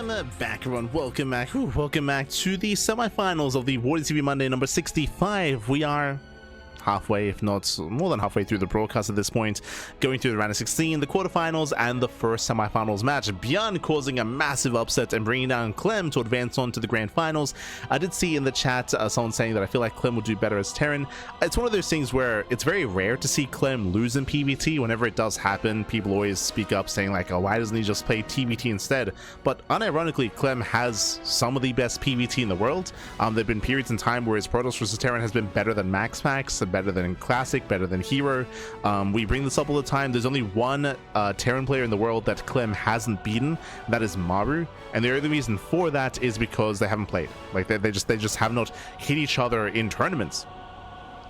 Welcome back, everyone. Welcome back. Welcome back to the semifinals of the WardiTV Monday number 65. We are halfway, if not more than halfway through the broadcast at this point, going through the round of 16, the quarterfinals, and the first semifinals match. Björn causing a massive upset and bringing down Clem to advance on to the grand finals. I did see in the chat someone saying that I feel like Clem would do better as Terran. It's one of those things where it's very rare to see Clem lose in PvT. Whenever it does happen, people always speak up saying like, oh, why doesn't he just play TvT instead? But unironically, Clem has some of the best PvT in the world. There have been periods in time where his Protoss versus Terran has been better than MaxPax, better than Classic, better than Hero. We bring this up all the time. There's only one Terran player in the world that Clem hasn't beaten. That is Maru, and the only reason for that is because they haven't played. Like they just have not hit each other in tournaments.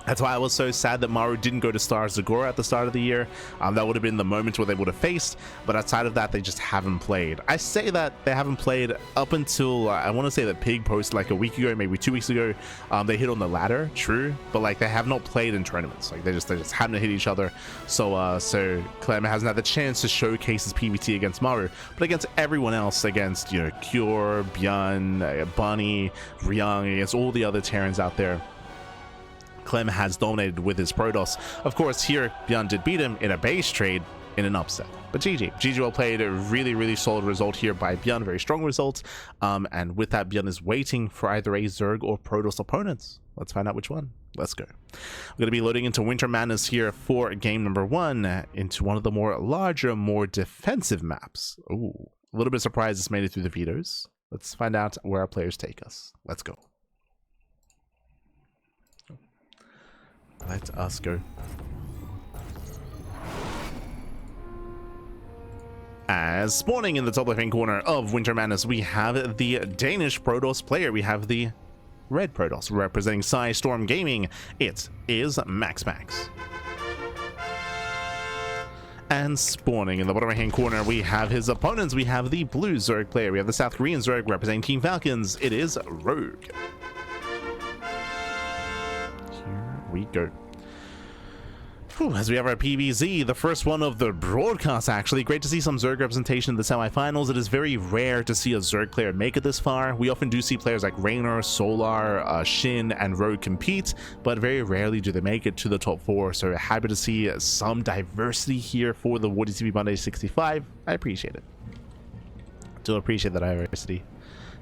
That's why I was so sad that Maru didn't go to Star Zagora at the start of the year. That would have been the moment where they would have faced, but outside of that, they just haven't played. I say that they haven't played up until, I want to say that Pig posted like a week ago, maybe 2 weeks ago. They hit on the ladder, true, but like they have not played in tournaments. Like they just haven't hit each other. So Clem hasn't had the chance to showcase his PvT against Maru, but against everyone else, against, you know, Cure, Björn, Bunny, Ryung, against all the other Terrans out there, Clem has dominated with his Protoss. Of course, here Björn did beat him in a base trade in an upset. But GG well played. A really solid result here by Björn. Very strong result. And with that, Björn is waiting for either a Zerg or Protoss opponents. Let's find out which one. Let's go. We're going to be loading into Winter Madness here for game number 1, into one of the larger, more defensive maps. Ooh, a little bit surprised it's made it through the vetoes. Let's find out where our players take us. Let's go. Let us go. As spawning in the top left-hand corner of Winter Madness, we have the Danish Protoss player. We have the red Protoss representing Storm Gaming. It is MaxPax. And spawning in the bottom right-hand corner, we have his opponents. We have the blue Zerg player. We have the South Korean Zerg representing Team Falcons. It is Rogue. We go. As we have our PvZ, the first one of the broadcast, actually. Great to see some Zerg representation in the semifinals. It is very rare to see a Zerg player make it this far. We often do see players like Raynor, Solar, Shin, and Rogue compete, but very rarely do they make it to the top 4. So happy to see some diversity here for the WardiTV Mondays 65. I appreciate it. Do appreciate that diversity,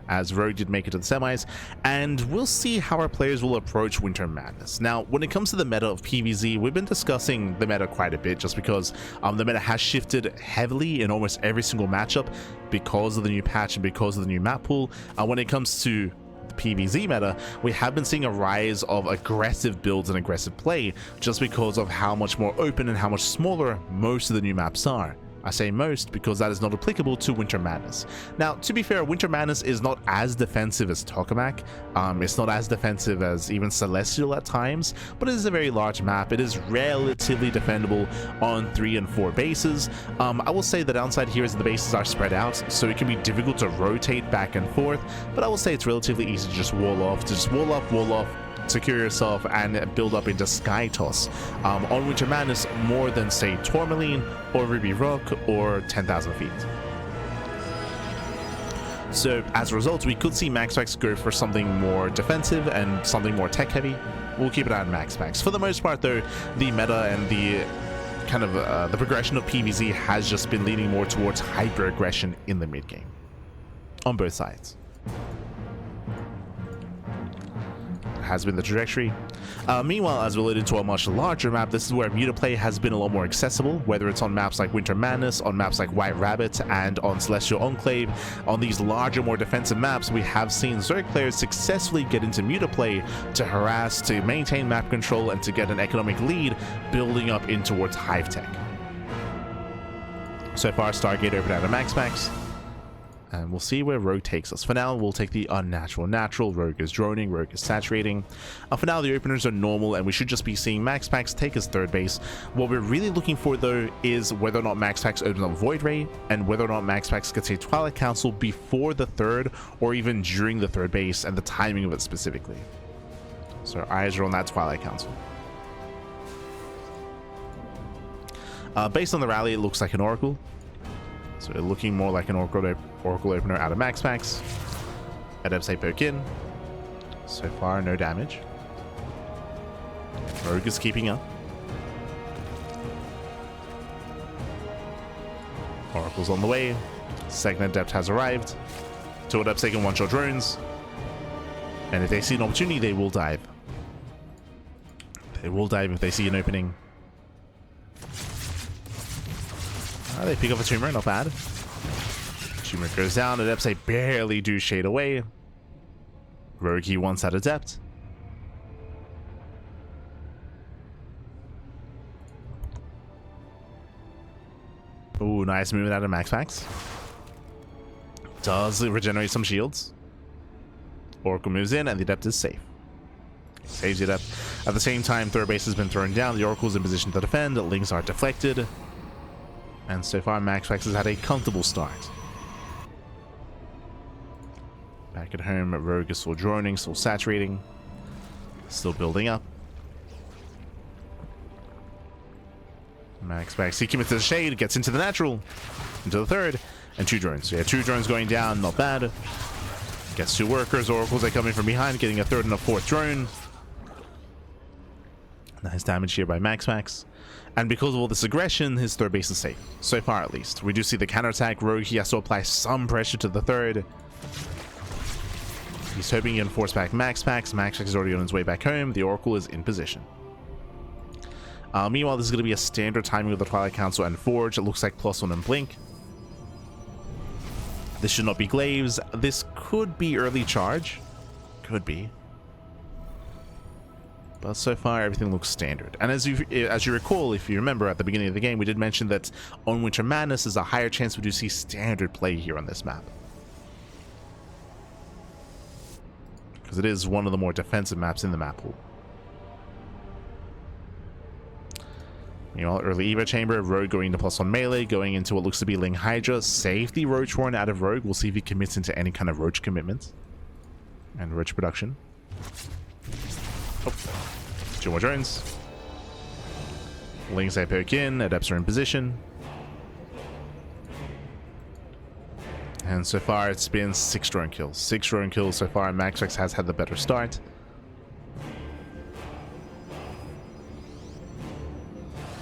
as Rogue did make it to the semis, and we'll see how our players will approach Winter Madness. Now, when it comes to the meta of PvZ, we've been discussing the meta quite a bit, just because the meta has shifted heavily in almost every single matchup because of the new patch and because of the new map pool. When it comes to the PvZ meta, we have been seeing a rise of aggressive builds and aggressive play, just because of how much more open and how much smaller most of the new maps are. I say most because that is not applicable to Winter Madness. Now, to be fair, Winter Madness is not as defensive as Tokamak. It's not as defensive as even Celestial at times, but it is a very large map. It is relatively defendable on 3 and 4 bases. I will say the downside here is that the bases are spread out, so it can be difficult to rotate back and forth, but I will say it's relatively easy to just wall off, wall off, secure yourself, and build up into Sky Toss on Winter Madness more than, say, Tourmaline or Ruby Rock or 10,000 feet. So as a result, we could see MaxPax go for something more defensive and something more tech heavy. We'll keep it on MaxPax. For the most part, though, the meta and the kind of the progression of PvZ has just been leaning more towards hyper aggression in the mid game on both sides. Has been the trajectory. Meanwhile, as we alluded to a much larger map, this is where mutaplay has been a lot more accessible, whether it's on maps like Winter Madness, on maps like White Rabbit, and on Celestial Enclave. On these larger, more defensive maps, we have seen Zerg players successfully get into mutaplay to harass, to maintain map control, and to get an economic lead, building up in towards Hive Tech. So far, Stargate opened out of MaxPax, and we'll see where Rogue takes us. For now, we'll take the unnatural natural. Rogue is droning, Rogue is saturating. For now, the openers are normal, and we should just be seeing MaxPax take his 3rd base. What we're really looking for, though, is whether or not MaxPax opens up Void Ray, and whether or not MaxPax gets a Twilight Council before the 3rd, or even during the 3rd base, and the timing of it specifically. So our eyes are on that Twilight Council. Based on the rally, it looks like an Oracle. So looking more like an Oracle opener out of MaxPax. Adepts a poke in. So far, no damage. Rogue is keeping up. Oracle's on the way. Second Adept has arrived. Two Adepts taking one-shot drones. And if they see an opportunity, they will dive. They will dive if they see an opening. They pick up a Tumor, not bad. Tumor goes down. Adepts they barely do shade away. Rogue he wants that Adept. Ooh, nice movement out of MaxPax. Does regenerate some shields. Oracle moves in and the Adept is safe. Saves the Adept. At the same time, third base has been thrown down. The Oracle's in position to defend. Lings are deflected. And so far, MaxPax has had a comfortable start. Back at home, Rogue is still droning, still saturating. Still building up. MaxPax, he commits to the shade, gets into the natural, into the third, and two drones. So yeah, two drones going down, not bad. Gets two workers, Oracles are coming from behind, getting a third and a fourth drone. Nice damage here by MaxPax. And because of all this aggression, his third base is safe. So far, at least. We do see the counterattack. Rogue, he has to apply some pressure to the third. He's hoping he can force back MaxPax. MaxPax is already on his way back home. The Oracle is in position. Meanwhile, this is going to be a standard timing of the Twilight Council and Forge. It looks like +1 and Blink. This should not be Glaives. This could be early charge. Could be. But so far, everything looks standard. And as you recall, if you remember at the beginning of the game, we did mention that on Winter Madness is a higher chance we do see standard play here on this map. Because it is one of the more defensive maps in the map pool. Meanwhile, early Evo Chamber, Rogue going into +1 melee, going into what looks to be Ling Hydra. Save the Roach Horn out of Rogue. We'll see if he commits into any kind of Roach commitment. And Roach production. Oh. Two more drones. Lings they poke in, Adepts are in position. And so far it's been 6 drone kills. 6 drone kills so far, and MaxPax has had the better start.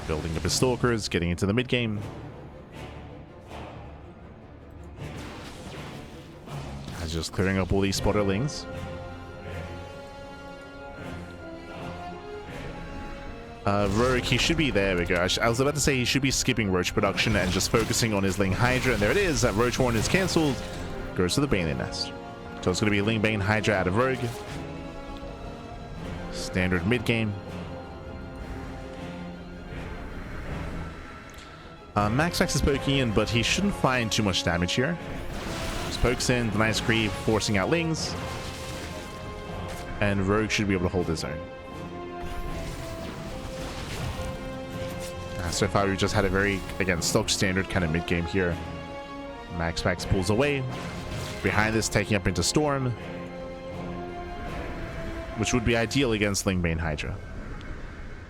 Building up his Stalkers, getting into the mid-game. Just clearing up all these spotterlings. Rogue, he should be, there we go. I was about to say he should be skipping Roach production and just focusing on his Ling Hydra, and there it is. That Roach Horn is cancelled. Goes to the Bane Nest. So it's going to be Ling Bane Hydra out of Rogue. Standard mid-game. MaxPax is poking in, but he shouldn't find too much damage here. Just pokes in, the nice creep, forcing out Lings. And Rogue should be able to hold his own. So far, we've just had a very, again, stock standard kind of mid-game here. MaxPax pulls away. Behind this, taking up into Storm. Which would be ideal against Ling Bane Hydra.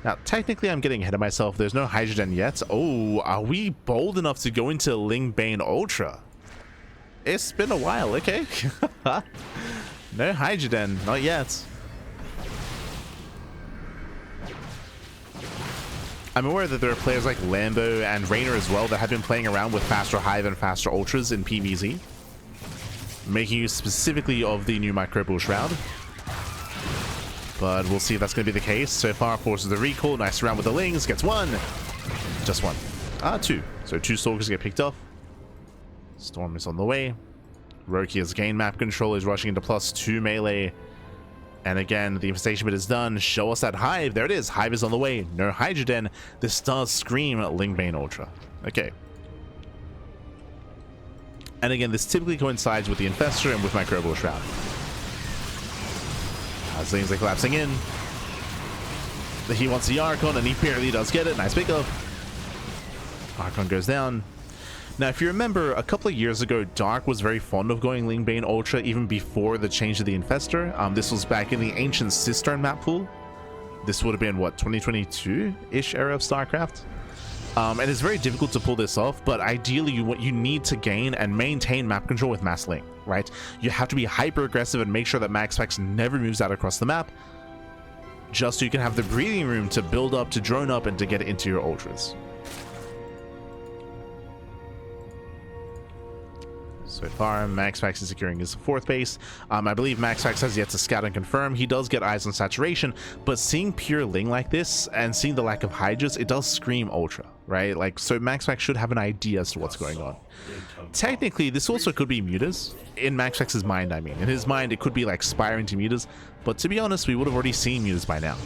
Now, technically, I'm getting ahead of myself. There's no Hydra Den yet. Oh, are we bold enough to go into Ling Bane Ultra? It's been a while, okay. No Hydra Den, not yet. I'm aware that there are players like Lambo and Rainer as well that have been playing around with faster Hive and faster Ultras in PvZ, making use specifically of the new Microbial Shroud. But we'll see if that's going to be the case. So far, forces the recall. Nice round with the Lings. Gets one. Just one. Two. So 2 Stalkers get picked off. Storm is on the way. Roki has gained map control. Is rushing into +2 melee. And again, the infestation bit is done. Show us that Hive. There it is. Hive is on the way. No Hydra Den. This does scream Ling Bane Ultra. Okay. And again, this typically coincides with the Infestor and with Microbial Shroud. As Lings are collapsing in. He wants the Archon, and he barely does get it. Nice pickup. Archon goes down. Now, if you remember, a couple of years ago, Dark was very fond of going Ling Bane Ultra even before the change to the Infestor. This was back in the ancient Cistern map pool. This would have been, what, 2022-ish era of StarCraft? And it's very difficult to pull this off, but ideally what you need to gain and maintain map control with Mass Link, right? You have to be hyper aggressive and make sure that MaxPax never moves out across the map, just so you can have the breathing room to build up, to drone up, and to get into your ultras. So far, MaxPax is securing his 4th base. I believe MaxPax has yet to scout and confirm. He does get eyes on saturation, but seeing pure Ling like this and seeing the lack of Hydras, it does scream Ultra, right? Like, so MaxPax should have an idea as to what's going on. Technically, this also could be Mutas. In MaxPax's mind, I mean. In his mind, it could be like spiring to Mutas, but to be honest, we would have already seen Mutas by now.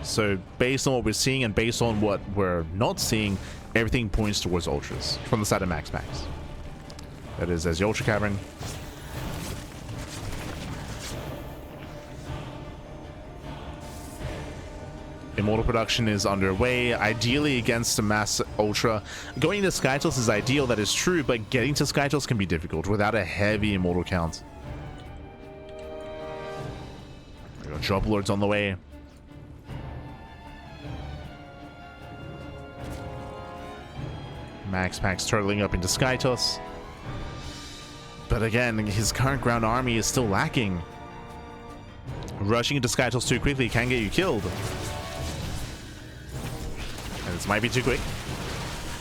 So based on what we're seeing and based on what we're not seeing, everything points towards Ultras from the side of MaxPax. That is as the Ultra Cavern. Immortal production is underway, ideally against a Mass Ultra. Going to Skytos is ideal, that is true, but getting to Skytos can be difficult without a heavy Immortal count. We got Drop Lords on the way. MaxPax turtling up into Skytos. But again, his current ground army is still lacking. Rushing into Skytos too quickly can get you killed. And this might be too quick.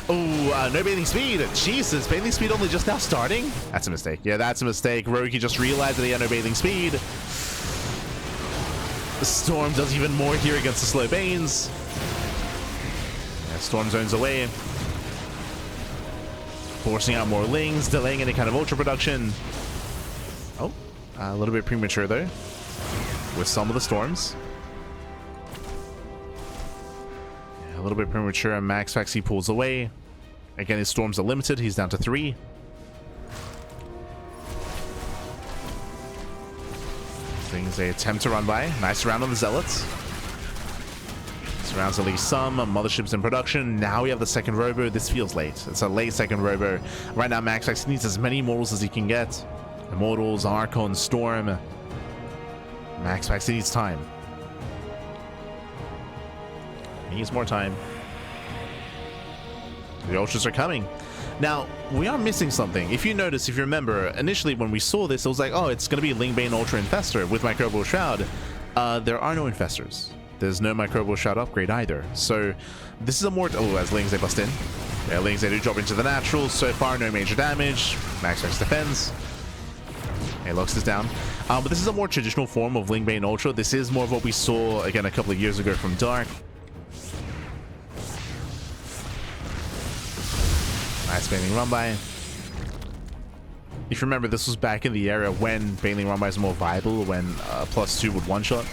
Oh, no bathing speed. Jesus, bathing speed only just now starting? That's a mistake. Yeah, that's a mistake. Rogi just realized that he had no bathing speed. The Storm does even more here against the slow Banes. Yeah, Storm zones away. Forcing out more Lings, delaying any kind of Ultra production. Oh, a little bit premature though, with some of the Storms. Yeah, a little bit premature, and MaxPax, he pulls away. Again, his Storms are limited, he's down to 3. Things they attempt to run by. Nice round on the Zealots. Surrounds at least some. Motherships in production. Now we have the second robo. This feels late. It's a late second robo. Right now, MaxPax needs as many Immortals as he can get. Immortals, Archon, Storm. MaxPax needs time. He needs more time. The Ultras are coming. Now, we are missing something. If you notice, if you remember, initially when we saw this, it was like, oh, it's going to be Lingbane Ultra Infestor with Microbial Shroud. There are no Infestors. There's no Microbial Shroud upgrade either. So this is a more... Oh, as Lings, they bust in. Yeah, Lings, they do drop into the natural. So far, no major damage. MaxPax defends. He locks this down. But this is a more traditional form of Lingbane Ultra. This is more of what we saw, again, a couple of years ago from Dark. Nice Baneling run by. If you remember, this was back in the era when Baneling run by is more viable, when +2 would one-shot.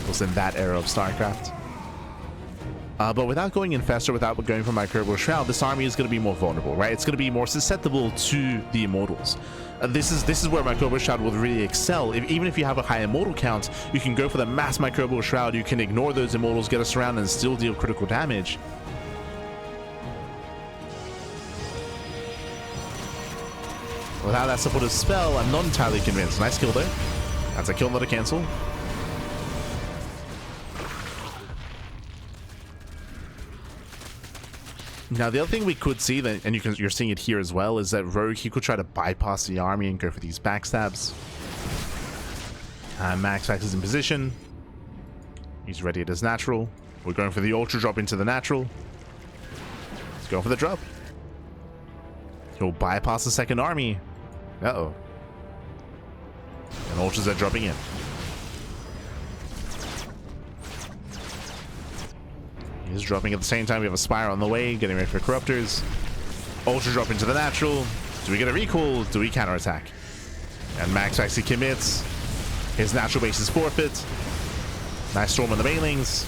Was in that era of StarCraft. But without going Infestor, without going for Microbial Shroud, this army is going to be more vulnerable, right? It's going to be more susceptible to the Immortals. This is where Microbial Shroud will really excel. Even if you have a high Immortal count, you can go for the mass Microbial Shroud, you can ignore those Immortals, get us around, and still deal critical damage. Without that supportive spell, I'm not entirely convinced. Nice kill though. That's a kill, not a cancel. Now, the other thing we could see, that, and you're seeing it here as well, is that Rogue, he could try to bypass the army and go for these backstabs. MaxPax is in position. He's ready at his natural. We're going for the Ultra drop into the natural. Let's go for the drop. He'll bypass the second army. Uh-oh. And Ultras are dropping in. He's dropping at the same time. We have a Spire on the way, getting ready for Corruptors. Ultra drop into the natural. Do we get a recall? Do we counterattack? And MaxPax, he commits. His natural base is forfeit. Nice Storm on the Banelings.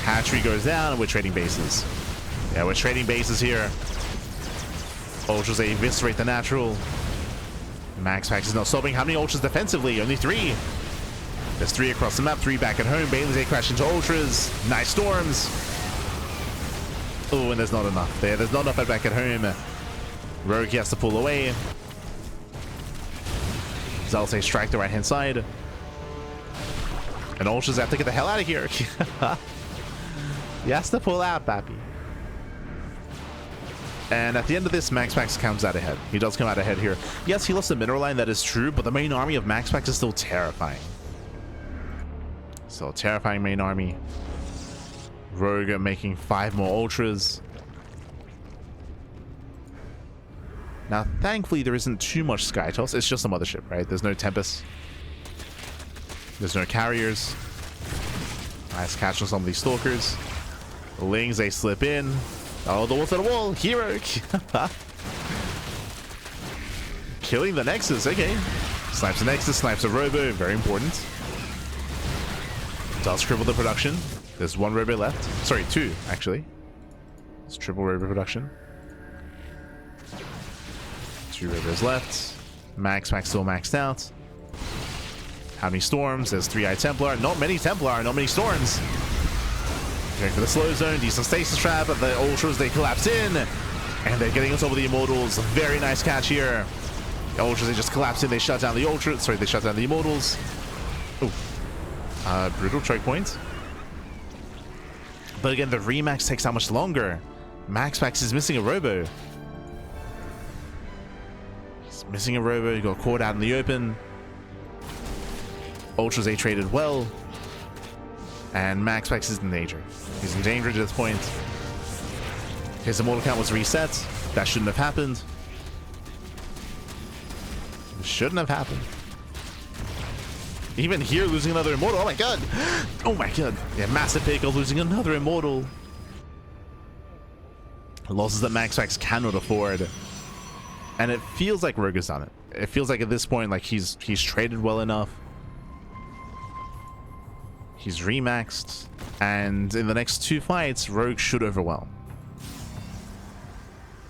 Hatchery goes down, and we're trading bases. Yeah, we're trading bases here. Ultras, they eviscerate the natural. MaxPax is not stopping. How many Ultras defensively? Only 3. There's 3 across the map, 3 back at home. Banelings, they crash into Ultras. Nice Storms. Oh, and there's not enough there. There's not enough back at home. Rogue has to pull away. Zealots strike the right-hand side. And Ultras have to get the hell out of here. He has to pull out, Pappy. And at the end of this, MaxPax comes out ahead. He does come out ahead here. Yes, he lost the mineral line, that is true, but the main army of MaxPax is still terrifying. Still terrifying main army. Rogue making 5 more Ultras. Now, thankfully, there isn't too much Sky Toss. It's just a mothership, right? There's no Tempest. There's no carriers. Nice catch on some of these Stalkers. The Lings, they slip in. Oh, the wolf at the wall. Hero. Killing the Nexus. Okay. Snipes the Nexus. Snipes a Robo. Very important. Does cripple the production. There's 1 Robo left. Sorry, 2, actually. It's triple Robo production. 2 Robos left. MaxPax still maxed out. How many Storms? There's 3-Eyed Templar. Not many Templar. Not many Storms. Going for the slow zone, decent stasis trap, but the Ultras, they collapse in, and they're getting on top of the Immortals. Very nice catch here. The Ultras, they just collapse in, they shut down the Ultras. Sorry, they shut down the Immortals. Oh, brutal choke point. But again, the Remax takes how much longer? MaxPax is missing a Robo. He's missing a Robo, he got caught out in the open. Ultras, they traded well. And MaxPax is in danger. He's in danger at this point. His immortal count was reset. That shouldn't have happened. It shouldn't have happened. Even here, losing another immortal. Oh my god! Oh my god! Yeah, massive pickle, losing another immortal. Losses that MaxPax cannot afford. And it feels like Rogue has done it. It feels like at this point, like he's traded well enough. He's remaxed, and in the next 2 fights, Rogue should overwhelm.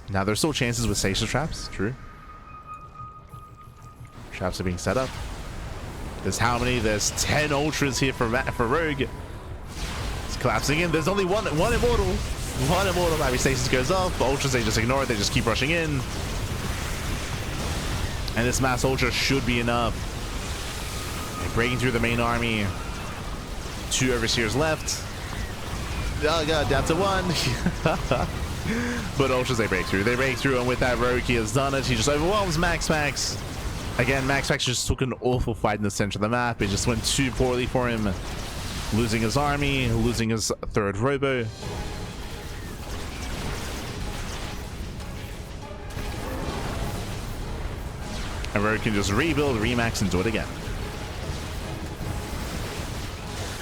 Now, there's still chances with stasis traps, true. Traps are being set up. There's how many? There's 10 Ultras here for Rogue. It's collapsing in. There's only one Immortal. One Immortal. Maybe stasis goes off. The Ultras, they just ignore it. They just keep rushing in. And this mass Ultra should be enough. They're breaking through the main army. 2 Overseers left. Oh god, down to 1. But Ultras, they break through. They break through, and with that, Rogue, he has done it. He just overwhelms MaxPax. Again, MaxPax just took an awful fight in the center of the map. It just went too poorly for him. Losing his army, losing his 3rd Robo. And Rogue can just rebuild, remax, and do it again.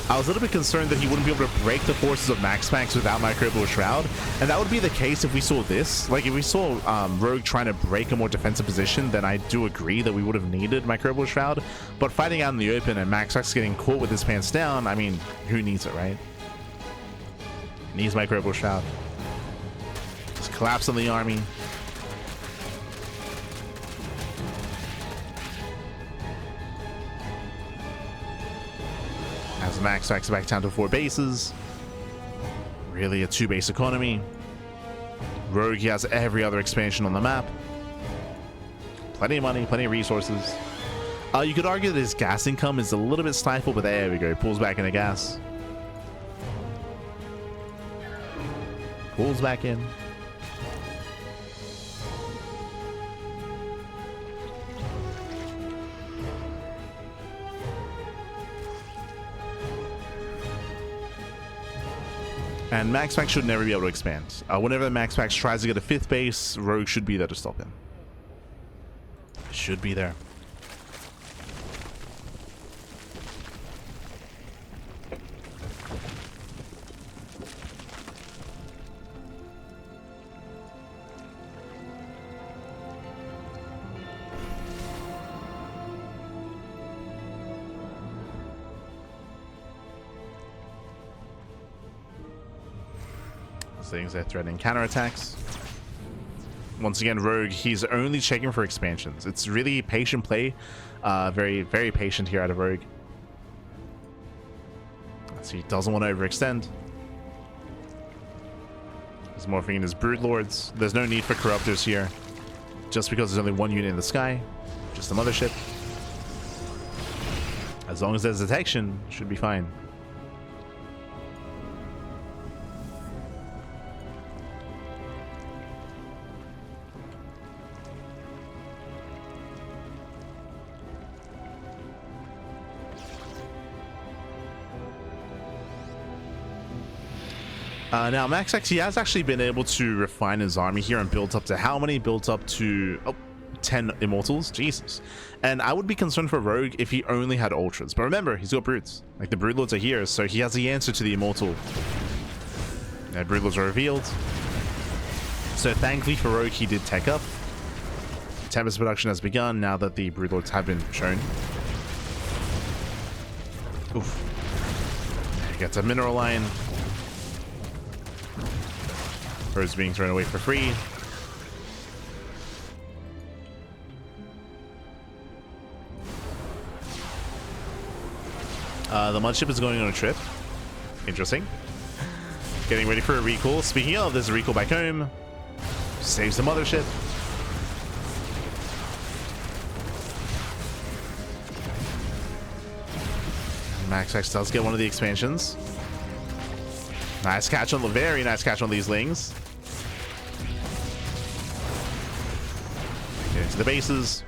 I was a little bit concerned that he wouldn't be able to break the forces of MaxPax without Microbial Shroud, and that would be the case if we saw this. Like, if we saw Rogue trying to break a more defensive position, then I do agree that we would have needed Microbial Shroud. But fighting out in the open and MaxPax getting caught with his pants down, I mean, who needs it, right? Needs Microbial Shroud. Just collapse on the army. As MaxPax back down to 4 bases. Really a 2-base economy. Rogue, he has every other expansion on the map. Plenty of money, plenty of resources. You could argue that his gas income is a little bit stifled, but there we go. Pulls back into gas. Pulls back in. And MaxPax should never be able to expand. Whenever MaxPax tries to get a 5th base, Rogue should be there to stop him. Should be there. Things they're threatening counterattacks. Once again, Rogue, he's only checking for expansions. It's really patient play. Very, very patient here out of Rogue. So he doesn't want to overextend. He's morphing in his Brood Lords. There's no need for Corruptors here. Just because there's only 1 unit in the sky. Just a mothership. As long as there's detection, should be fine. Now, MaxPax, he has actually been able to refine his army here and built up to how many? Built up to 10 Immortals. Jesus. And I would be concerned for Rogue if he only had Ultras. But remember, he's got Brutes. Like, the Broodlords are here, so he has the answer to the Immortal. Broodlords are revealed. So thankfully for Rogue, he did tech up. Tempest production has begun now that the Broodlords have been shown. Oof. He gets a mineral line. Rogue's being thrown away for free. The mudship is going on a trip. Interesting. Getting ready for a recall. Speaking of, there's a recall back home. Saves the mothership. MaxPax does get one of the expansions. Nice catch on the very nice catch on these Lings. Get into the bases.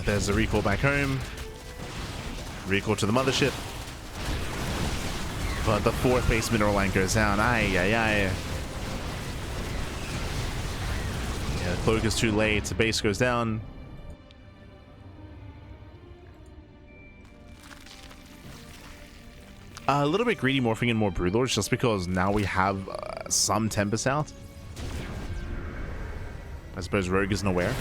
There's the recall back home. Recall to the mothership. But the fourth base mineral line goes down. Aye. Yeah, the cloak is too late. The base goes down. A little bit greedy morphing in more Broodlords just because now we have some Tempest out. I suppose Rogue isn't aware.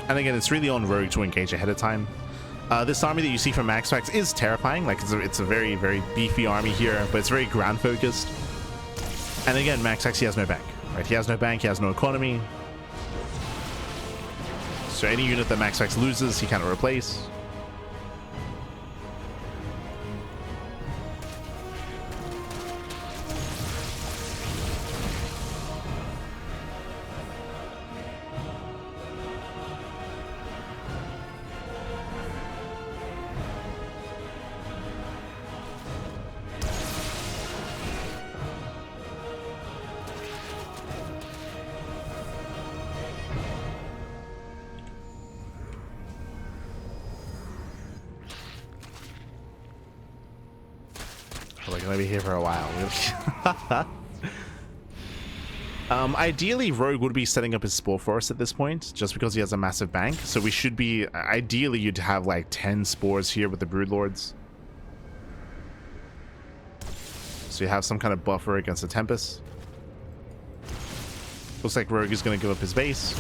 And again, it's really on Rogue to engage ahead of time. This army that you see from MaxPax is terrifying. Like, it's a very, very beefy army here, but it's very ground focused. And again, MaxPax, he has no bank, right? He has no bank, he has no economy. So any unit that MaxPax loses, he cannot replace. We're gonna be here for a while. Ideally, Rogue would be setting up his Spore Forest at this point, just because he has a massive bank. So we should be, ideally, you'd have like 10 Spores here with the Broodlords. So you have some kind of buffer against the Tempest. Looks like Rogue is gonna give up his base.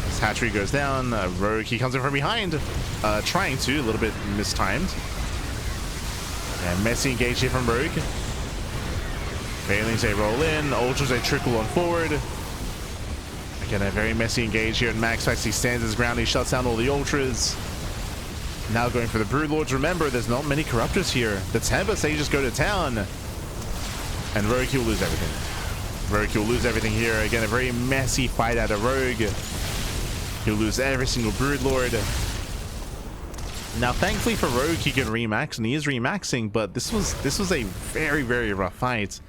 His hatchery goes down. Rogue, he comes in from behind, trying to, a little bit mistimed. And messy engage here from Rogue. Failings, they roll in. Ultras, they trickle on forward. Again, a very messy engage here. And MaxPax, he stands his ground. He shuts down all the Ultras. Now going for the Broodlords. Remember, there's not many Corruptors here. The Tempest, they just go to town. And Rogue, he will lose everything. Rogue, he will lose everything here. Again, a very messy fight out of Rogue. He'll lose every single Broodlord. Now, thankfully for Rogue, he can remax, and he is remaxing, but this was a very, very rough fight.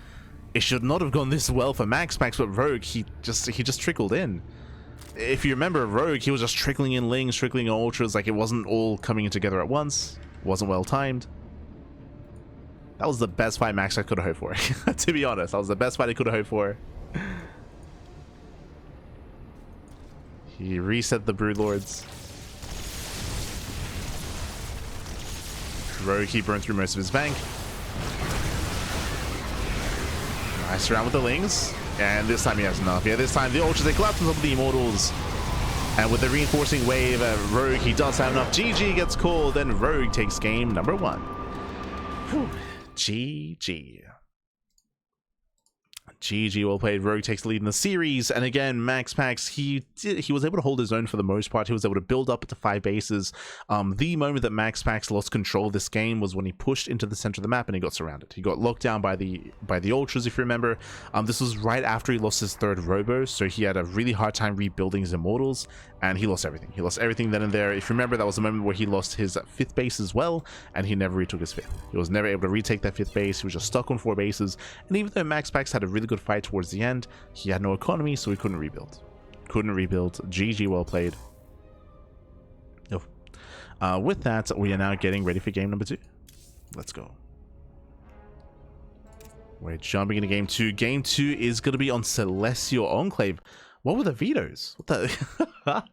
It should not have gone this well for MaxPax, but Rogue, he just trickled in. If you remember, Rogue, he was just trickling in Lings, trickling in Ultras, like it wasn't all coming in together at once. It wasn't well timed. That was the best fight MaxPax could have hoped for. To be honest, that was the best fight he could have hoped for. He reset the Broodlords. Rogue, he burned through most of his bank. Nice round with the Lings. And this time he has enough. Yeah, this time the Ultras, they collapse on top of the Immortals. And with the reinforcing wave, Rogue, he does have enough. GG gets called, and Rogue takes game number 1. Whew. GG. GG, well played. Rogue takes the lead in the series, and again, MaxPax, he was able to hold his own for the most part. He was able to build up to 5 bases. The moment that MaxPax lost control of this game was when he pushed into the center of the map and he got surrounded. He got locked down by the ultras, if you remember. This was right after he lost his 3rd robo, so he had a really hard time rebuilding his immortals, and he lost everything. He lost everything then and there. If you remember, that was the moment where he lost his 5th base as well, and he never retook his 5th. He was never able to retake that 5th base. He was just stuck on 4 bases, and even though MaxPax had a really good fight towards the end, he had no economy, so he couldn't rebuild. GG, well played. With that, we are now getting ready for game number 2. Let's go. We're jumping into game 2. Game 2 is going to be on Celestial Enclave. What were the vetoes? What the?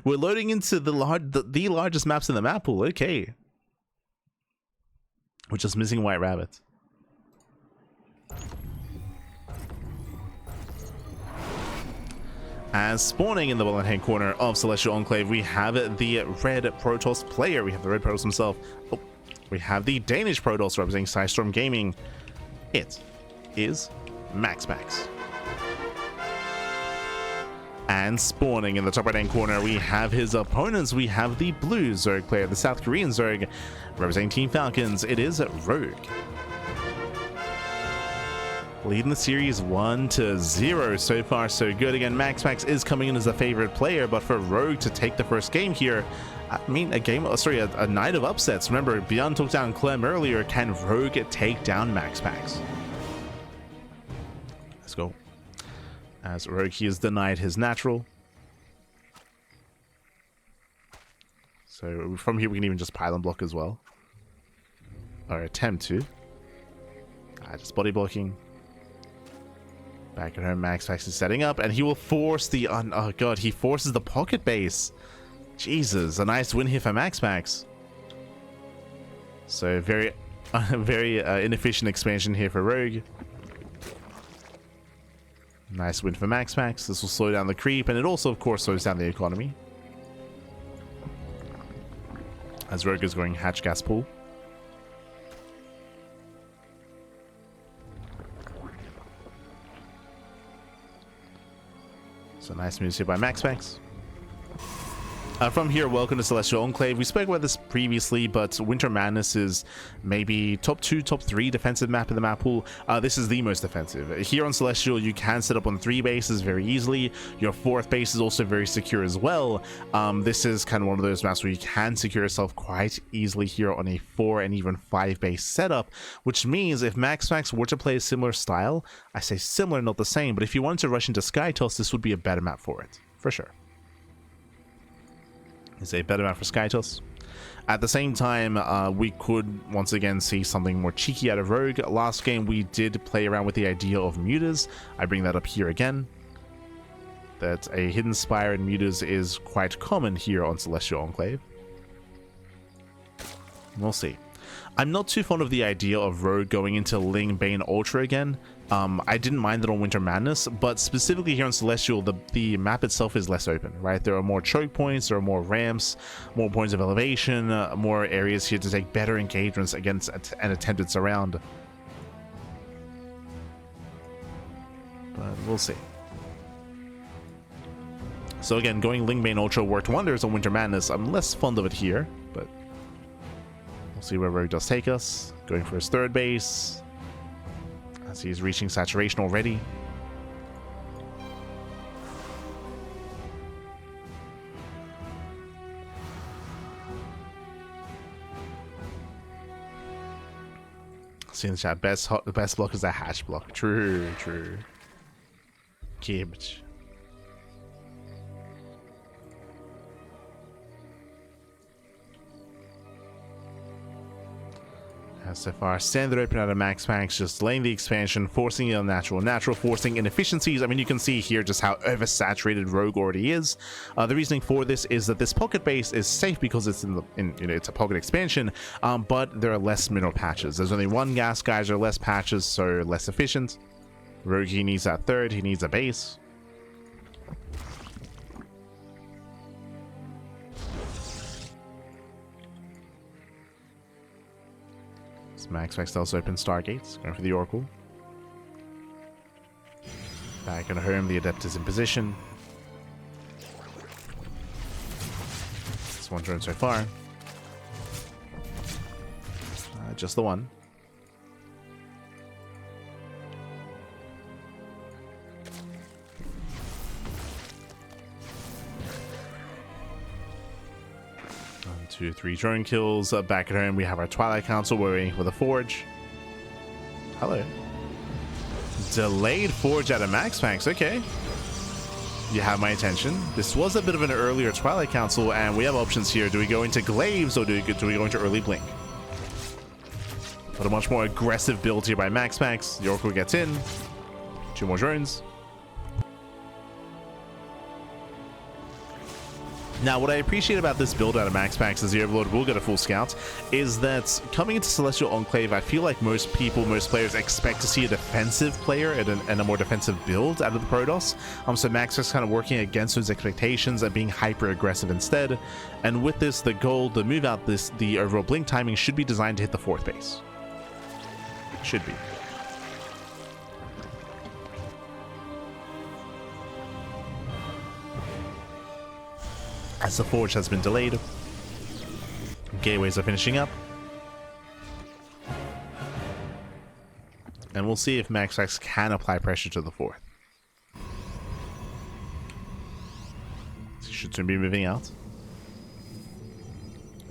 We're loading into the largest maps in the map pool. Okay. We're just missing White Rabbit. As spawning in the bottom hand corner of Celestial Enclave, we have the red Protoss player. We have the red Protoss himself. Oh, we have the Danish Protoss representing Storm Gaming. It is MaxPax. And spawning in the top right hand corner, we have his opponents. We have the blue Zerg player, the South Korean Zerg, representing Team Falcons. It is Rogue. Leading the series 1-0. So far, so good. Again, MaxPax is coming in as a favorite player, but for Rogue to take the first game here, I mean, a night of upsets. Remember, Beyond took down Clem earlier. Can Rogue take down MaxPax? Let's go. As Rogue, he has denied his natural. So from here, we can even just pylon block as well. Or attempt to. Just body blocking. Back at home, MaxPax is setting up, and he will force the... oh god, he forces the pocket base. Jesus, a nice win here for MaxPax. So very inefficient expansion here for Rogue. Nice win for MaxPax. This will slow down the creep, and it also, of course, slows down the economy. As Rogue is going hatch gas pool. So nice moves here by MaxPax. From here, welcome to Celestial Enclave. We spoke about this previously, but Winter Madness is maybe top 2, top 3 defensive map in the map pool. This is the most defensive. Here on Celestial, you can set up on 3 bases very easily. Your 4th base is also very secure as well. This is kind of one of those maps where you can secure yourself quite easily here on a 4 and even 5 base setup, which means if MaxPax were to play a similar style, I say similar, not the same, but if you wanted to rush into SkyToss, this would be a better map for it, for sure. Is a better map for SkyToss. At the same time, we could once again see something more cheeky out of Rogue. Last game, we did play around with the idea of mutas. I bring that up here again. That a hidden spire in mutas is quite common here on Celestial Enclave. We'll see. I'm not too fond of the idea of Rogue going into Ling Bane Ultra again. I didn't mind it on Winter Madness, but specifically here on Celestial, the map itself is less open, right? There are more choke points, there are more ramps, more points of elevation, more areas here to take better engagements against an attempted surround. But we'll see. So again, going Ling Bane Ultra worked wonders on Winter Madness. I'm less fond of it here, but we'll see where Rogue does take us. Going for his 3rd base. As he's reaching saturation already. See in the chat, the best block is a hatch block. True. Gibbage. So far, standard open out of MaxPax, just laying the expansion, forcing it on natural, forcing inefficiencies. I mean, you can see here just how oversaturated Rogue already is. The reasoning for this is that this pocket base is safe because it's it's a pocket expansion, but there are less mineral patches. There's only 1 gas geyser, less patches, so less efficient. Rogue, he needs that 3rd, he needs a base. MaxPax also open Stargates, going for the Oracle. Back at home, the Adept is in position. It's one drone so far. Just the one. One, two, three drone kills. Back at home, we have our Twilight Council. We're waiting for the Forge. Hello. Delayed Forge out of MaxPax. Okay. You have my attention. This was a bit of an earlier Twilight Council, and we have options here. Do we go into Glaives or do we go into early Blink? But a much more aggressive build here by MaxPax. The Oracle gets in. 2 more drones. Now, what I appreciate about this build out of MaxPax is the Overlord will get a full scout, is that coming into Celestial Enclave, I feel like most players expect to see a defensive player and a more defensive build out of the Protoss. So MaxPax kind of working against those expectations and being hyper aggressive instead. And with this, the move out the overall blink timing should be designed to hit the 4th base. Should be. As the Forge has been delayed, gateways are finishing up, and we'll see if MaxPax can apply pressure to the 4th. He should soon be moving out.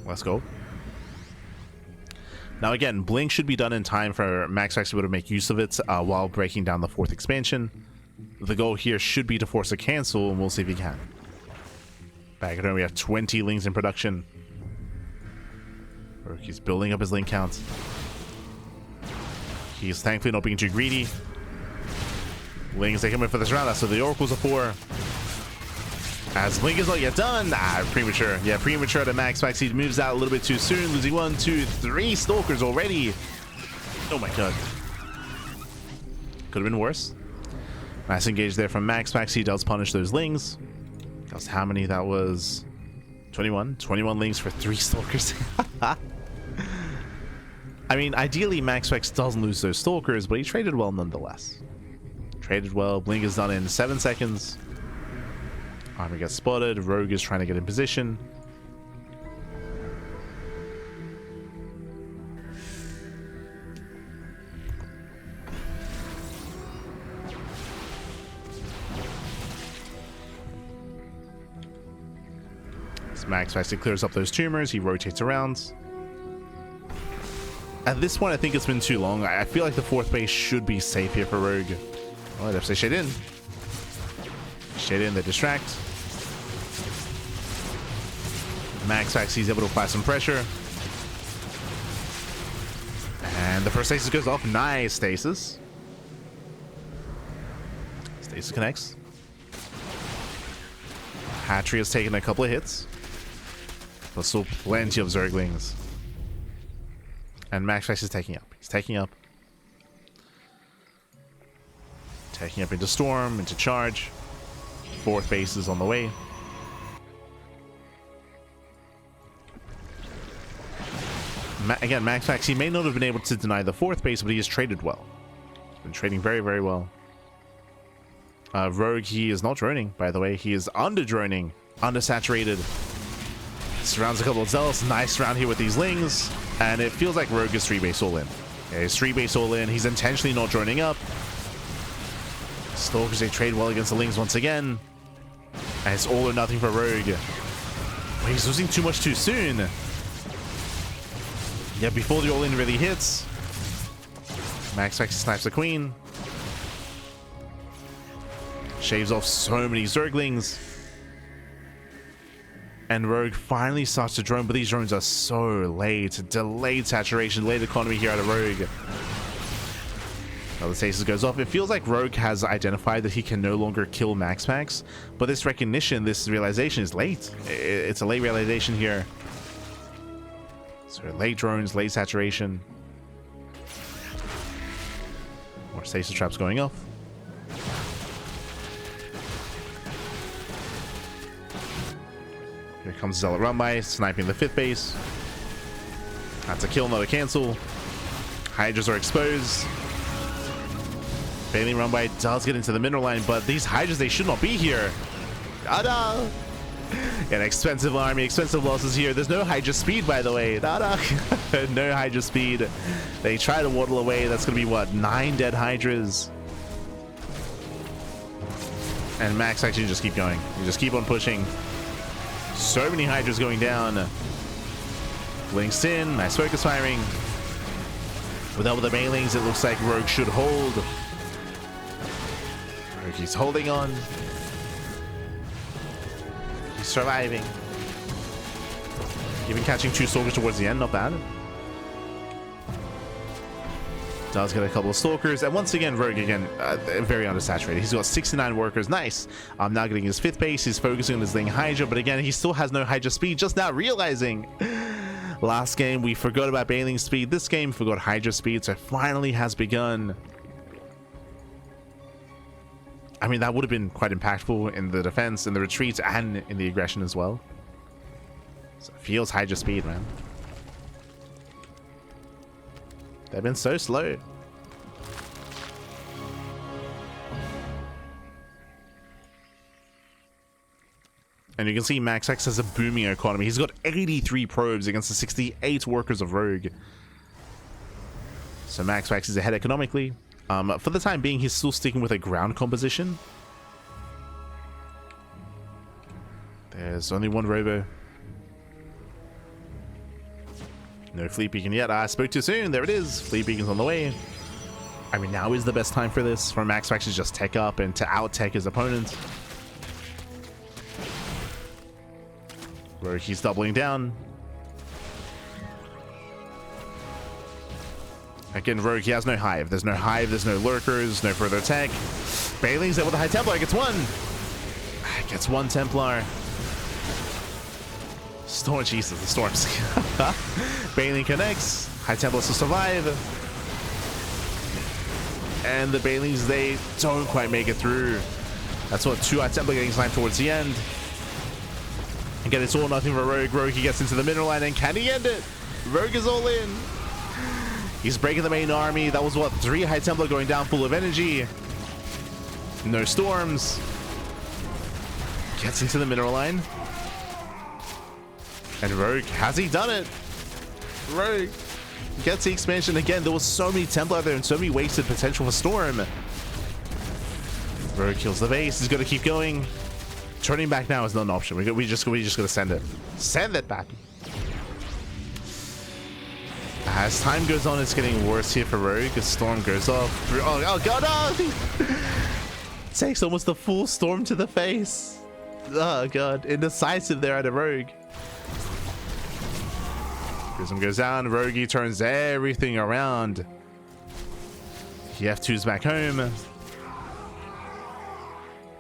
Let's go. Now again, Blink should be done in time for MaxPax to be able to make use of it while breaking down the 4th expansion. The goal here should be to force a cancel, and we'll see if he can. Back at home, we have 20 Lings in production. He's building up his Ling count. He's thankfully not being too greedy. Lings take him in for this round. So the Oracle's a 4. As Blink is not yet done. Premature. Yeah, premature to MaxPax. He moves out a little bit too soon, losing 1, 2, 3 Stalkers already. Oh my god. Could have been worse. Nice engage there from MaxPax. He does punish those Lings. That's how many that was. 21 Lings for 3 Stalkers. I mean, ideally MaxPax doesn't lose those Stalkers, but he traded well nonetheless. Traded well. Blink is done in 7 seconds. Army gets spotted. Rogue is trying to get in position. MaxPax clears up those tumors. He rotates around. At this point, I think it's been too long. I feel like the 4th base should be safe here for Rogue. Oh, they have to say shade in. Shade in, they distract. MaxPax, he's able to apply some pressure. And the first stasis goes off. Nice stasis. Stasis connects. Hatchery has taken a couple of hits. But still plenty of Zerglings. And MaxPax is taking up. He's taking up. Taking up into Storm, into Charge. 4th base is on the way. Again, MaxPax, he may not have been able to deny the 4th base, but he has traded well. He's been trading very, very well. Rogue, he is not droning, by the way. He is under-droning, under-saturated. Surrounds a couple of Zealots. Nice round here with these Lings. And it feels like Rogue is 3-base all in. Yeah, he's 3-base all in. He's intentionally not droning up. Stalkers, they trade well against the Lings once again. And it's all or nothing for Rogue. But he's losing too much too soon. Yeah, before the all-in really hits. MaxPax snipes the Queen. Shaves off so many Zerglings. And Rogue finally starts to drone, but these drones are so late. Delayed saturation, delayed economy here out of Rogue. Now the stasis goes off. It feels like Rogue has identified that he can no longer kill MaxPax, but this recognition, this realization is late. It's a late realization here. So late drones, late saturation. More stasis traps going off. Here comes Zealot run by, sniping the 5th base. That's a kill, not a cancel. Hydras are exposed. Bailey run by does get into the mineral line, but these Hydras, they should not be here. Oh no! An expensive army, expensive losses here. There's no Hydra speed, by the way. No Hydra speed. They try to waddle away. That's going to be, what, 9 dead Hydras. And Max actually just keep going. You just keep on pushing. So many Hydras going down. Links in. Nice focus firing. Without the Bailings, it looks like Rogue should hold. Rogue, he's holding on. He's surviving. Even catching 2 Stalkers towards the end, not bad. Does get a couple of Stalkers, and once again, Rogue again, very undersaturated. He's got 69 workers, nice. Now getting his 5th base, he's focusing on his Ling Hydra, but again, he still has no Hydra speed, just now realizing. Last game, we forgot about Bailing speed. This game, forgot Hydra speed, so it finally has begun. I mean, that would have been quite impactful in the defense, in the retreat, and in the aggression as well. So it feels Hydra speed, man. They've been so slow. And you can see MaxPax has a booming economy. He's got 83 probes against the 68 workers of Rogue. So MaxPax is ahead economically. For the time being, he's still sticking with a ground composition. There's only one robo. No fleet beacon yet. I spoke too soon. There it is. Fleet beacon's on the way. I mean, now is the best time for this. For MaxPax to just tech up and to out-tech his opponent. Rogue, he's doubling down. Again, Rogue, he has no hive. There's no hive, there's no lurkers, no further tech. Bailing's there with a high Templar, gets one. Gets one Templar. Storm, Jesus, the storms. Bailing connects. High Templar to survive. And the Bailings, they don't quite make it through. That's what 2 High Templar getting slammed towards the end. Again, it's all or nothing for Rogue. Rogue, he gets into the mineral line, and can he end it? Rogue is all in. He's breaking the main army. That was, what, 3 High Templar going down full of energy. No storms. Gets into the mineral line. And Rogue, has he done it? Rogue gets the expansion again. There was so many Templar there and so many wasted potential for Storm. Rogue kills the base. He's going to keep going. Turning back now is not an option. We just gotta send it. Send it back. As time goes on, it's getting worse here for Rogue. As Storm goes off. Oh god, no! Takes almost the full Storm to the face. Oh god, indecisive there at a Rogue. Prism goes down. Rogue turns everything around. He F2's back home.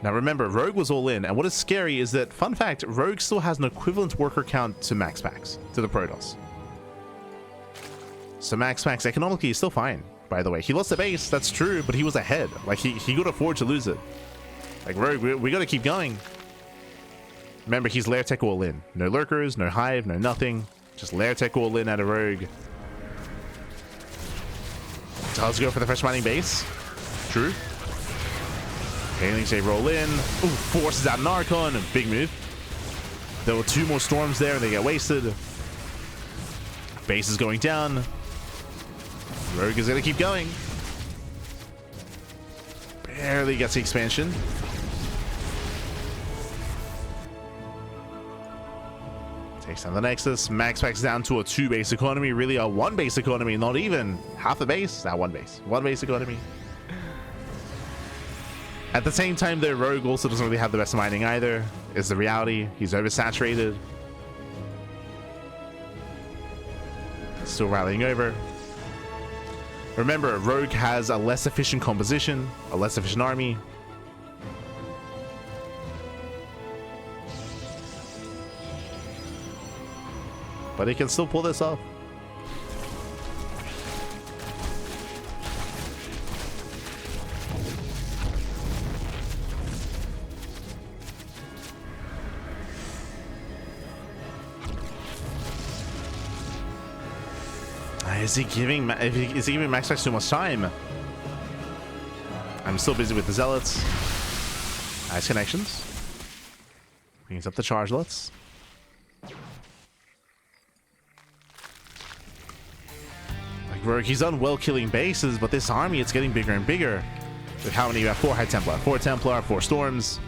Now remember, Rogue was all in, and what is scary is that, fun fact, Rogue still has an equivalent worker count to MaxPax, to the Protoss. So MaxPax economically is still fine, by the way. He lost the base, that's true, but he was ahead. Like, he could afford to lose it. Like, Rogue, we gotta keep going. Remember, he's Lair Tech all in. No lurkers, no hive, no nothing. Just Lair Tech all in at a Rogue. Does go for the fresh mining base. True. Bailings, they roll in. Ooh, forces out an Archon. Big move. There were 2 more storms there and they get wasted. Base is going down. Rogue is going to keep going. Barely gets the expansion. Takes down the Nexus. MaxPax down to a 2 base economy. Really a 1 base economy. Not even half the base. That 1 base. 1 base economy. At the same time, though, Rogue also doesn't really have the best mining either, is the reality. He's oversaturated. Still rallying over. Remember, Rogue has a less efficient composition, a less efficient army. But he can still pull this off. Is he giving MaxPax too much time? I'm still busy with the Zealots. Nice connections. Brings up the Chargelets. Like Rogue, he's done well killing bases, but this army, it's getting bigger and bigger. With how many you have? 4 High Templar, 4 Templar, 4 Storms.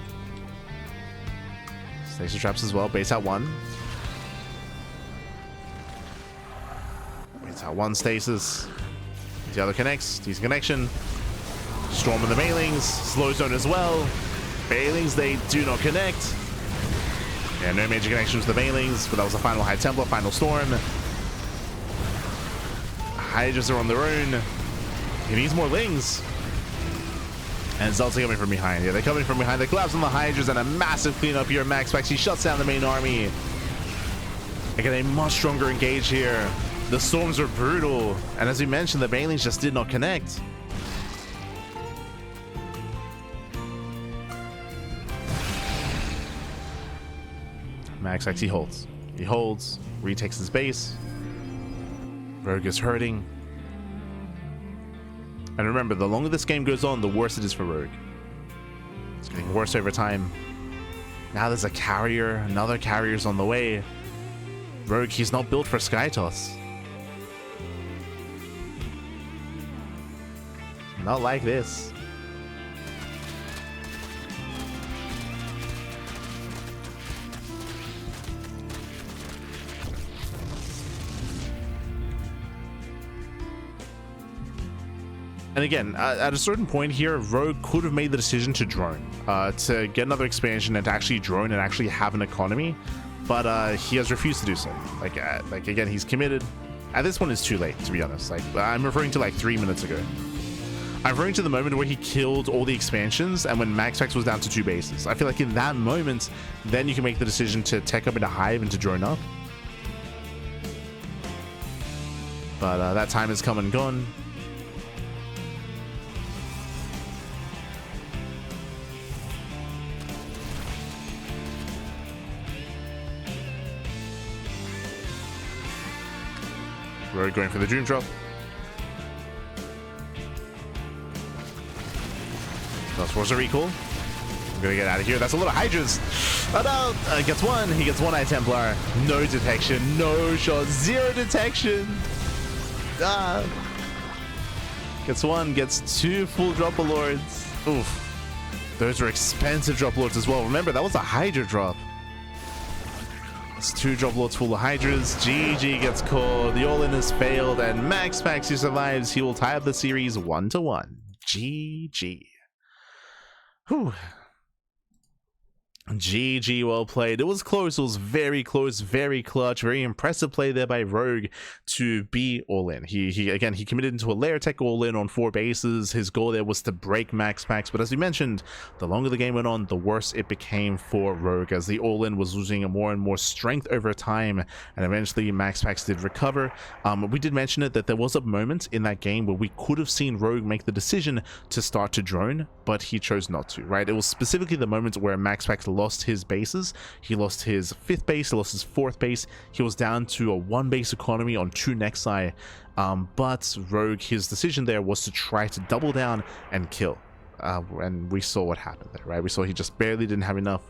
Stasis traps as well. Base out 1. Base out 1 stasis. The other connects. Decent connection. Storm in the Bailings. Slow zone as well. Bailings, they do not connect. Yeah, no major connections with the Bailings, but that was the final High Templar, final Storm. Hydras are on their own. He needs more Lings. And Zealots are coming from behind. Yeah, they're coming from behind. They collapse on the Hydras and a massive cleanup here. MaxPax, he shuts down the main army. They get a much stronger engage here. The Storms are brutal. And as we mentioned, the Bailings just did not connect. MaxPax, he holds. He holds. Retakes his base. Rogue is hurting. And remember, the longer this game goes on, the worse it is for Rogue. It's getting worse over time. Now there's a carrier. Another carrier's on the way. Rogue, he's not built for Skytoss. Not like this. And again, at a certain point here, Rogue could have made the decision to drone, to get another expansion and to actually drone and actually have an economy, but he has refused to do so. Like again, he's committed. At this point, it's too late, to be honest. Like, I'm referring to like 3 minutes ago. I'm referring to the moment where he killed all the expansions and when MaxPax was down to 2 bases. I feel like in that moment, then you can make the decision to tech up into Hive and to drone up. But that time has come and gone. Rogue going for the Doom Drop. That's force a recall. I'm gonna get out of here. That's a lot of Hydras. Oh no! Gets one. He gets 1 High Templar. No detection. No shot. 0 detection. Gets 1. Gets 2 full Dropper Lords. Oof. Those are expensive Drop Lords as well. Remember, that was a Hydra drop. It's 2 Drop Lords full of Hydras. GG gets called. The all-in has failed, and MaxPax, who survives, he will tie up the series 1-1. GG. Whew. GG, well played. It was close. It was very close, very clutch, very impressive play there by Rogue to be all in. He committed into a layer tech all in on 4 bases. His goal there was to break MaxPax, but as we mentioned, the longer the game went on, the worse it became for Rogue, as the all in was losing more and more strength over time, and eventually MaxPax did recover. We did mention it that there was a moment in that game where we could have seen Rogue make the decision to start to drone, but he chose not to, right? It was specifically the moment where MaxPax lost his bases. He lost his 5th base, he lost his 4th base. He was down to a 1 base economy on 2 Nexi. But Rogue, his decision there was to try to double down and kill. And we saw what happened there, right? We saw he just barely didn't have enough.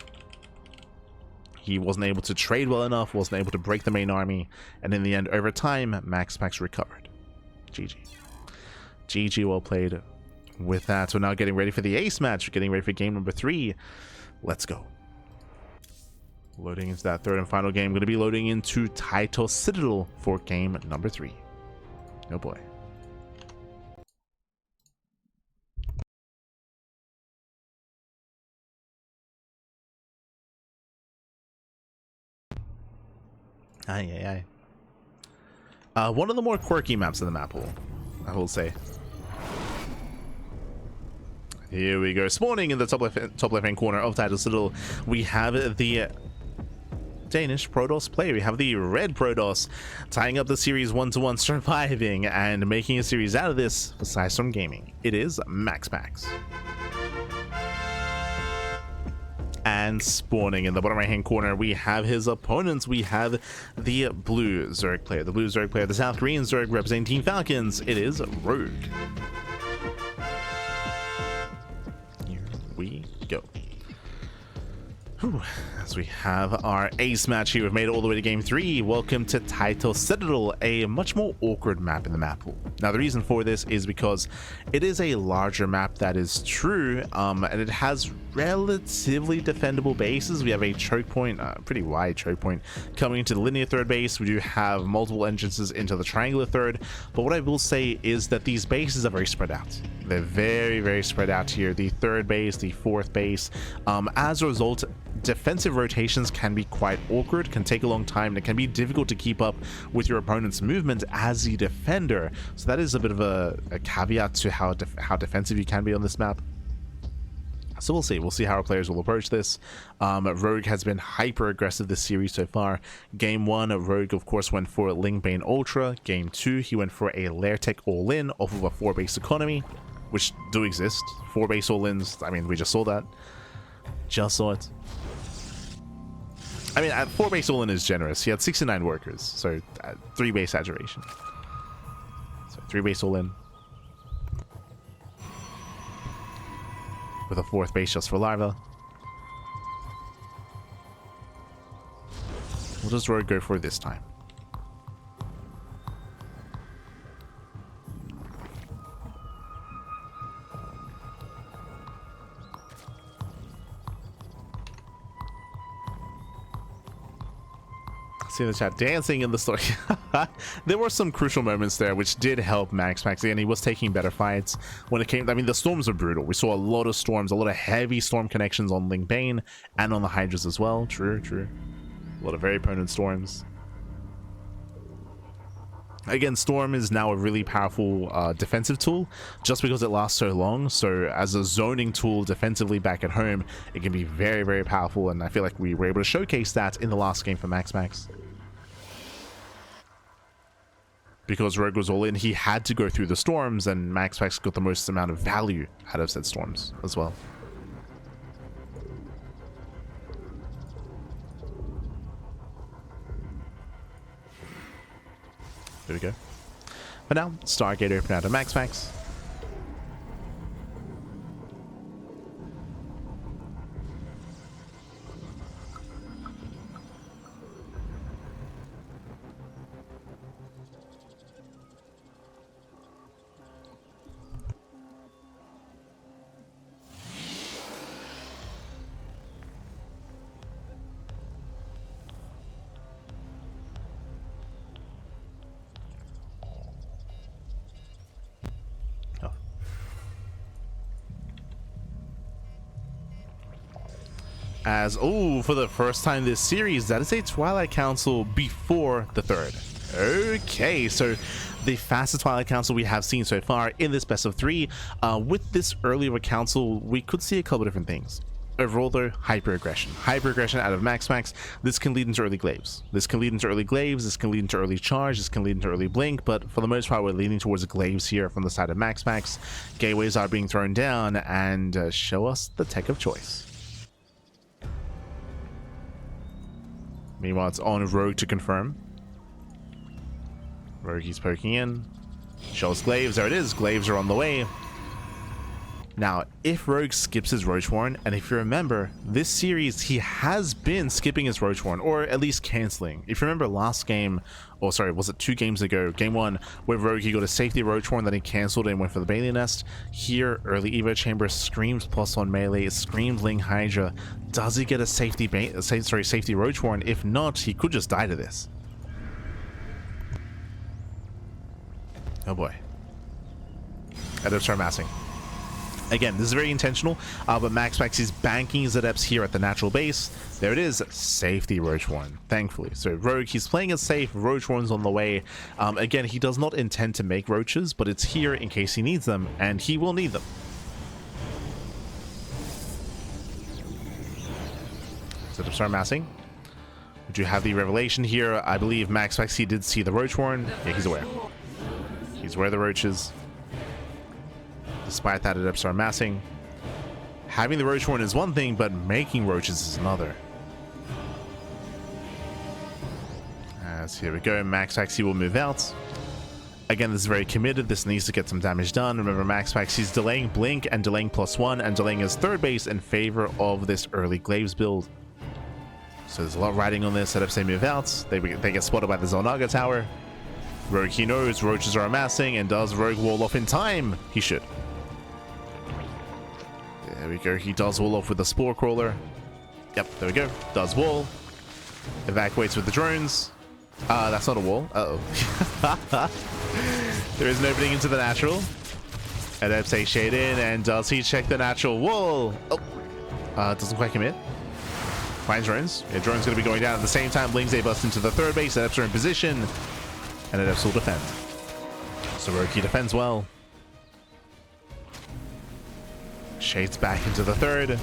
He wasn't able to trade well enough, wasn't able to break the main army, and in the end, over time, MaxPax recovered. GG. GG, well played. With that, we're now getting ready for the ace match. We're getting ready for game number 3. Let's go. Loading into that 3rd and final game. Going to be loading into Title Citadel for game number 3. Oh boy. Aye. One of the more quirky maps in the map pool, I will say. Here we go. Spawning in the top left-hand corner of Title Citadel, we have the Danish Protoss player. We have the red Protoss tying up the series 1-1, surviving and making a series out of this for System Gaming. It is MaxPax. And spawning in the bottom right-hand corner, we have his opponents. We have the blue Zerg player. The blue Zerg player, the South Korean Zerg representing Team Falcons. It is Rogue. Whew. As we have our ace match here, we've made it all the way to game 3. Welcome to Title Citadel, a much more awkward map in the map pool. Now the reason for this is because it is a larger map, that is true, and it has relatively defendable bases. We have a choke point, pretty wide choke point, coming into the linear third base. We do have multiple entrances into the triangular third, but what I will say is that these bases are very spread out. They're very spread out here. The third base, the fourth base. As a result, defensive rotations can be quite awkward, can take a long time, and it can be difficult to keep up with your opponent's movement as the defender. So that is a bit of a caveat to how defensive you can be on this map. So we'll see how our players will approach this. Rogue has been hyper aggressive this series so far. Game 1, Rogue of course went for Ling Bane Ultra. Game 2, he went for a Lair Tech all-in off of a 4-base economy, which do exist. 4-base all-ins, I mean, we just saw that. Just saw it. I mean, 4-base all-in is generous. He had 69 workers, so 3-base saturation. So 3-base all-in. With a 4th base just for Larva. What does Rogue go for this time? See in the chat, dancing in the story. There were some crucial moments there which did help MaxPax, and he was taking better fights when it came. I mean, the storms were brutal. We saw a lot of storms, a lot of heavy storm connections on Ling Bane and on the Hydras as well. True. A lot of very potent storms. Again, Storm is now a really powerful defensive tool just because it lasts so long. So as a zoning tool defensively back at home, it can be very powerful, and I feel like we were able to showcase that in the last game for MaxPax. Because Rogue was all in, he had to go through the storms, and MaxPax got the most amount of value out of said storms as well. There we go. But now, Stargate open out of MaxPax. As, oh, for the first time this series, that is a Twilight Council before the third. Okay, so the fastest Twilight Council we have seen so far in this best of 3. With this earlier council, we could see a couple different things. Overall though, hyper-aggression. Hyper-aggression out of MaxPax. This can lead into early glaives. This can lead into early early charge, this can lead into early blink, but for the most part we're leaning towards glaives here from the side of MaxPax. Gateways are being thrown down, and show us the tech of choice. Meanwhile, it's on Rogue to confirm. Rogue, he's poking in. Shows glaives. There it is. Glaives are on the way. Now, if Rogue skips his Roach Warren, and if you remember, this series, he has been skipping his Roach Warren, or at least canceling. If you remember last game, or sorry, was it 2 games ago? Game 1, where Rogue, he got a safety Roach Warren, then he cancelled and went for the Bailey Nest. Here, early Evo Chamber screams plus on melee, screams Ling Hydra. Does he get a safety Roach Warren? If not, he could just die to this. Oh boy. Adepts are massing. Again, this is very intentional, but MaxPax is banking his Adepts here at the natural base. There it is, safety Roach Warren, thankfully. So Rogue, he's playing it safe, Roach Warren's on the way. Again, he does not intend to make Roaches, but it's here in case he needs them, and he will need them. So to start massing. We do have the revelation here. I believe MaxPax, he did see the Roach Warren. Yeah, he's aware. He's aware of the Roaches. Despite that, Adepts are massing. Having the Roach Warren is one thing, but making Roaches is another. As here we go, MaxPax, he will move out. Again, this is very committed. This needs to get some damage done. Remember, MaxPax, he's delaying Blink and delaying +1 and delaying his third base in favor of this early Glaives build. So there's a lot riding on this. Setups they move out. They get spotted by the Zelnaga tower. Rogue, he knows roaches are amassing, and does Rogue wall off in time? He should. There we go. He does wall off with the Spore Crawler. Yep, there we go. Does wall. Evacuates with the drones. That's not a wall. Uh-oh. There is an opening into the natural. Adepts a shade in, and does he check the natural wall? Oh, doesn't quite commit. Finds drones. Yeah, drones going to be going down at the same time. Blings they bust into the third base. Adepts are in position, and Adepts will defend. So Roki defends well. Shades back into the third.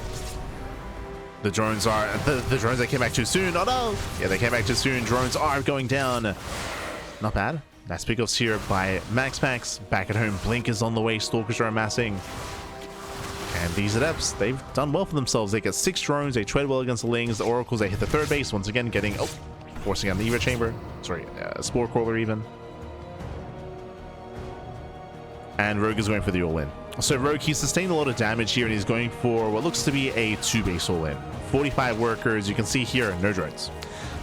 The drones are the drones that came back too soon. Oh no! Yeah, they came back too soon. Drones are going down. Not bad. Nice pickoffs here by MaxPax. Back at home, Blink is on the way. Stalkers are amassing. And these Adepts, they've done well for themselves. They get 6 drones. They trade well against the Lings. The Oracles, they hit the third base. Once again, getting... Oh! Forcing out the Eva Chamber. Sorry, Spore Crawler even. And Rogue is going for the all-in. So Rogue, he's sustained a lot of damage here, and he's going for what looks to be a 2-base all-in. 45 workers. You can see here, no drones.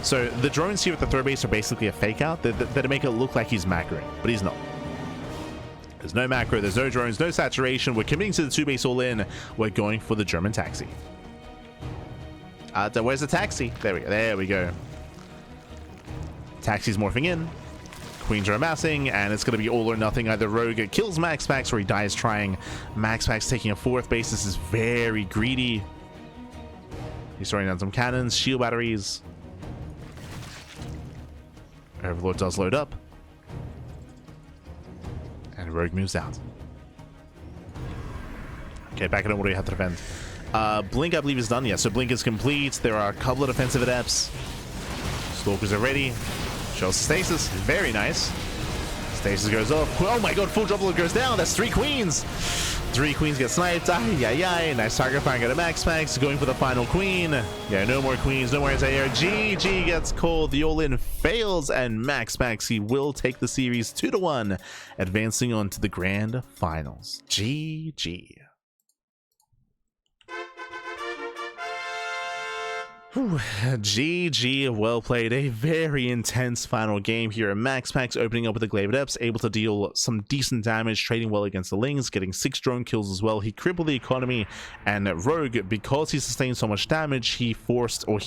So the drones here at the third base are basically a fake out that make it look like he's macroing, but he's not. There's no macro, there's no drones, no saturation. We're committing to the 2-base all-in. We're going for the German taxi. Where's the taxi? There we go. There we go. Taxi's morphing in. Queens are amassing, and it's going to be all or nothing. Either Rogue kills MaxPax or he dies trying. MaxPax taking a 4th base. This is very greedy. He's throwing down some cannons, shield batteries. Overlord does load up. And Rogue moves out. Okay, back at home, what do you have to defend? Blink, I believe, is done. Yeah, so Blink is complete. There are a couple of defensive Adepts. Stalkers are ready. Shows stasis. Very nice. Stasis goes off. Oh my god, full Doppler goes down. That's 3 queens. 3 queens get sniped. Ay. Nice target firing out of MaxPax. Going for the final queen. Yeah, no more queens. No more anti-air. GG gets called. The all-in fails. And MaxPax, he will take the series 2-1. Advancing on to the grand finals. GG. Whew. GG, well played. A very intense final game here. MaxPax opening up with the Glaive Adepts, able to deal some decent damage, trading well against the Lings, getting 6 drone kills as well. He crippled the economy, and Rogue, because he sustained so much damage, he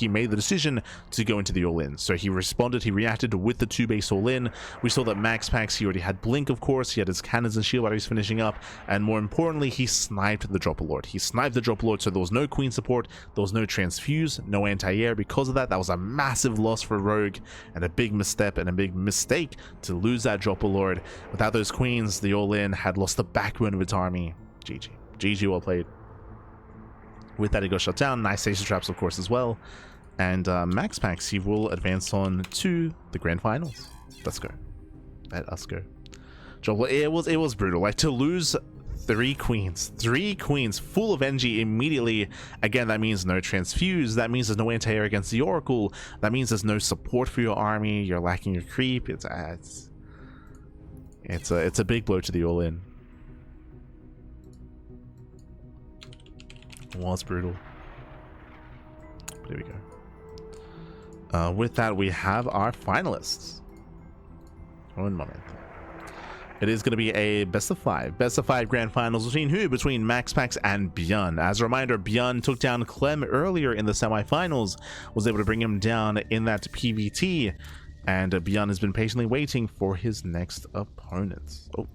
made the decision to go into the all-in. So he responded, he reacted with the 2-base all-in. We saw that MaxPax, he already had Blink, of course, he had his cannons and shield batteries finishing up, and more importantly, he sniped the Dropper Lord. He sniped the Dropper Lord, so there was no Queen support, there was no transfuse, no anti-air. Because of that, that was a massive loss for Rogue, and a big misstep and a big mistake to lose that Dropper Lord. Without those queens, the all-in had lost the backbone of its army. GG, well played. With that, he got shut down. Nice station traps, of course, as well. And MaxPax, he will advance on to the grand finals. Let's go. Let us go. It was brutal. Like, to lose 3 queens full of NG immediately. Again, that means no transfuse. That means there's no anti-air against the Oracle. That means there's no support for your army. You're lacking your creep. It's a big blow to the all-in. It was brutal. There we go. With that, we have our finalists. One moment. It is going to be a best of 5 grand finals between who? Between MaxPax and Bjorn. As a reminder, Bjorn took down Clem earlier in the semifinals, was able to bring him down in that PVT, and Bjorn has been patiently waiting for his next opponent. Oh,